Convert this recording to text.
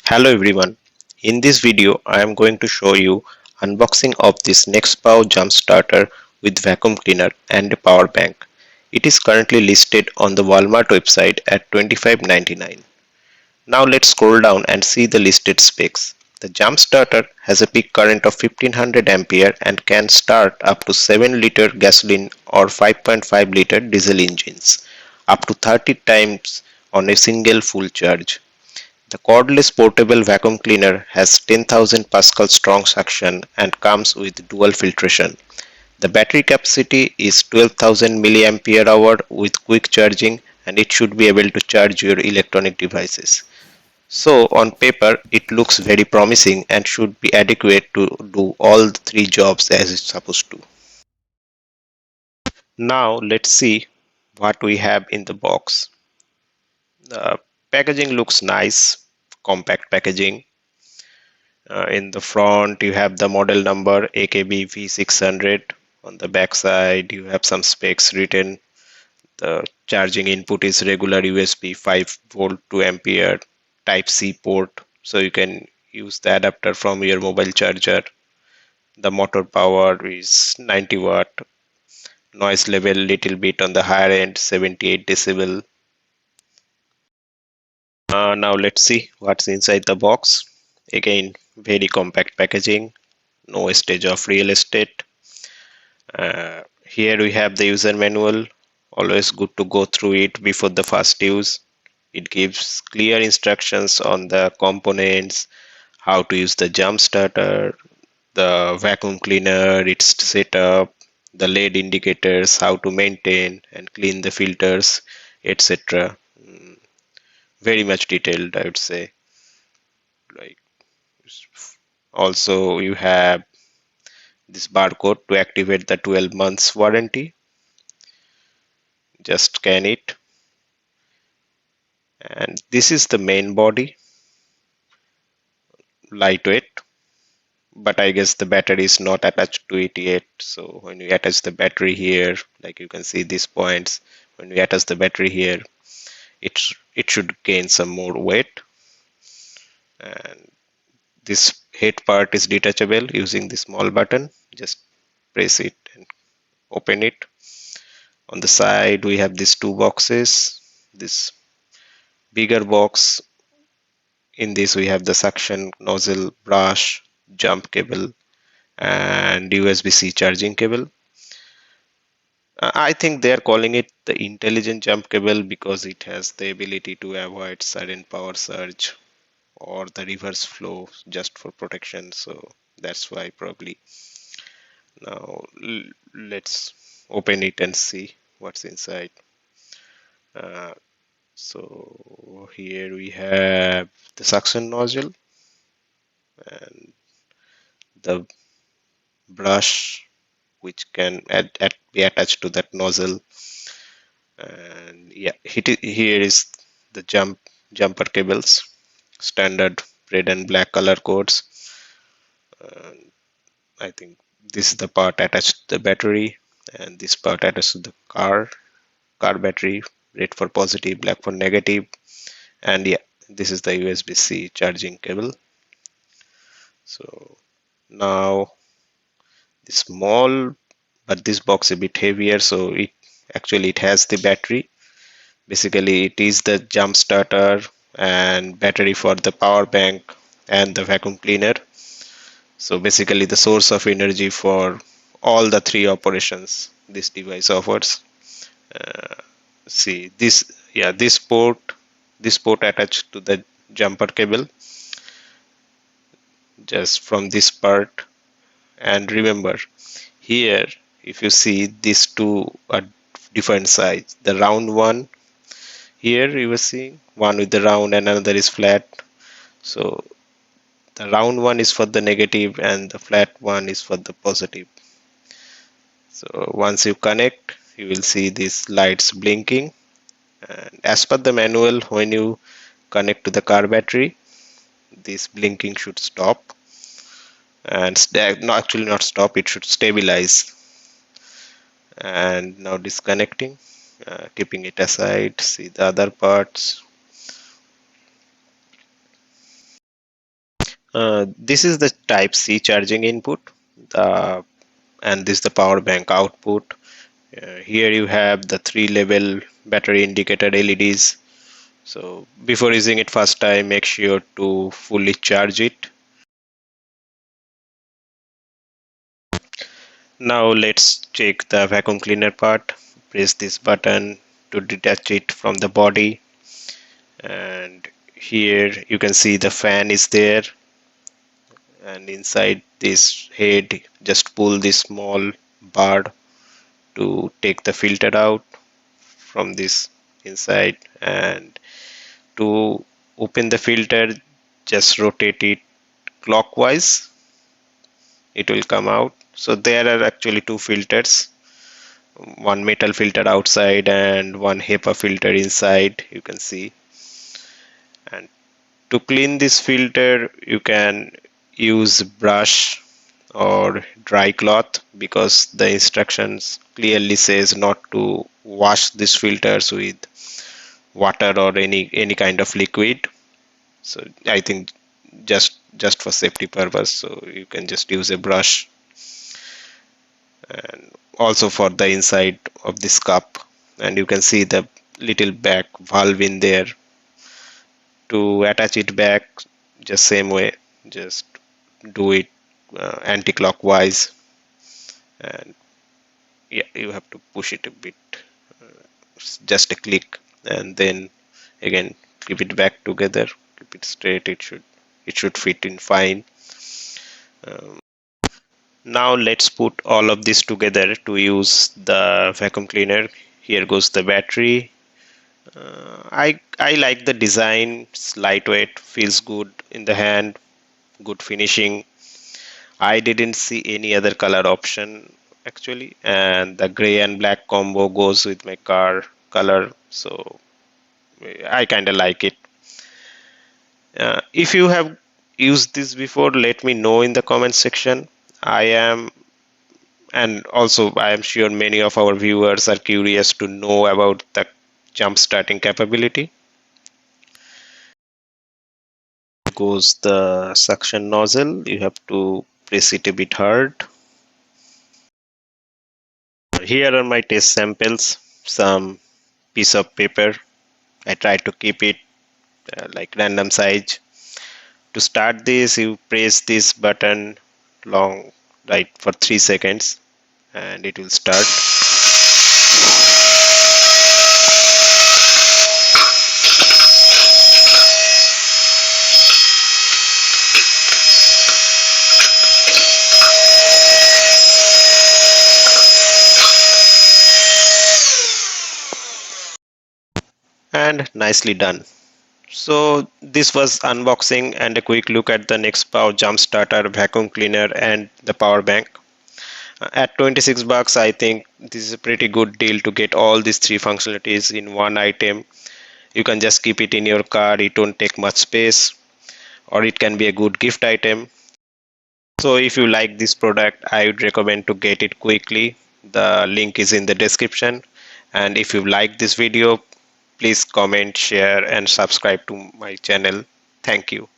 Hello everyone. In this video I am going to show you unboxing of this Nexpow jump starter with vacuum cleaner and a power bank. It is currently listed on the Walmart website at $25.99. Now let's scroll down and see the listed specs. The jump starter has a peak current of 1500 ampere and can start up to 7-liter gasoline or 5.5-liter diesel engines up to 30 times on a single full charge. The cordless portable vacuum cleaner has 10,000 Pascal strong suction and comes with dual filtration. The battery capacity is 12,000 mAh with quick charging, and it should be able to charge your electronic devices. So on paper it looks very promising and should be adequate to do all the three jobs as it's supposed to. Now let's see what we have in the box. The packaging looks nice, compact packaging. In the front you have the model number Akb-V600. On the back side you have some specs written. The charging input is regular USB 5 volt to ampere type C port, so you can use the adapter from your mobile charger. The motor power is 90 watt. Noise level little bit on the higher end, 78 decibel. Now let's see what's inside the box. Again, very compact packaging, no wastage of real estate. Here we have the user manual. Always good to go through it before the first use. It gives clear instructions on the components, how to use the jump starter, the vacuum cleaner, its setup, the LED indicators, how to maintain and clean the filters, etc. Very much detailed, I would say. Like, also you have this barcode to activate the 12 months warranty. Just scan it, and this is the main body, lightweight, but I guess the battery is not attached to it yet. So when you attach the battery here, like you can see these points, when we attach the battery here, it should gain some more weight. And this head part is detachable using the small button. Just press it and open it. On the side we have these two boxes. This bigger box, in this we have the suction nozzle, brush, jump cable, and USB-C charging cable. I think they are calling it the intelligent jump cable because it has the ability to avoid sudden power surge or the reverse flow just for protection. So that's why probably. Now let's open it and see what's inside. Uh, so here we have the suction nozzle and the brush which can be attached to that nozzle. And yeah, here is the jumper cables, standard red and black color codes. And I think this is the part attached to the battery, and this part attached to the car battery, red for positive, black for negative. And yeah, this is the USB-C charging cable. So now this small, but this box a bit heavier, so it has the battery. Basically it is the jump starter and battery for the power bank and the vacuum cleaner. So basically the source of energy for all the three operations this device offers. uh, See this, yeah, this port attached to the jumper cable just from this part. And remember, here if you see these two are different size. The round one, here you are seeing one with the round and another is flat. So the round one is for the negative and the flat one is for the positive. So once you connect, you will see these lights blinking. And as per the manual, when you connect to the car battery, this blinking should stop. And no, actually not stop, it should stabilize. And now disconnecting, keeping it aside, see the other parts. This is the type C charging input, and this is the power bank output. Here you have the 3 level battery indicator LEDs. So before using it first time, make sure to fully charge it. Now let's check the vacuum cleaner part. Press this button to detach it from the body, and here you can see the fan is there, and inside this head just pull this small bar to take the filter out from this inside, and to open the filter just rotate it clockwise, it will come out. So there are actually two filters, one metal filter outside and one HEPA filter inside, you can see. And to clean this filter you can use brush or dry cloth, because the instructions clearly says not to wash these filters with water or any kind of liquid. So I think just for safety purpose, so you can just use a brush. And also for the inside of this cup, and you can see the little back valve in there. To attach it back, just same way, just do it anti-clockwise, and yeah, you have to push it a bit, just a click, and then again keep it back together, keep it straight, it should fit in fine. um, Now let's put all of this together to use the vacuum cleaner. Here goes the battery. I like the design. It's lightweight, feels good in the hand, good finishing. I didn't see any other color option actually, and the gray and black combo goes with my car color, so I kind of like it. If you have used this before, let me know in the comment section. I am And also I am sure many of our viewers are curious to know about the jump starting capability. Goes the suction nozzle, you have to press it a bit hard. Here are my test samples, some piece of paper. I try to keep it like random size. To start this, you press this button long, right, for 3 seconds, and it will start. And nicely done. So this was unboxing and a quick look at the Nexpow jump starter vacuum cleaner and the power bank. At 26 bucks, I think this is a pretty good deal to get all these three functionalities in one item. You can just keep it in your car, it won't take much space, or it can be a good gift item. So if you like this product, I would recommend to get it quickly. The link is in the description. And if you like this video, please comment, share and subscribe to my channel. Thank you.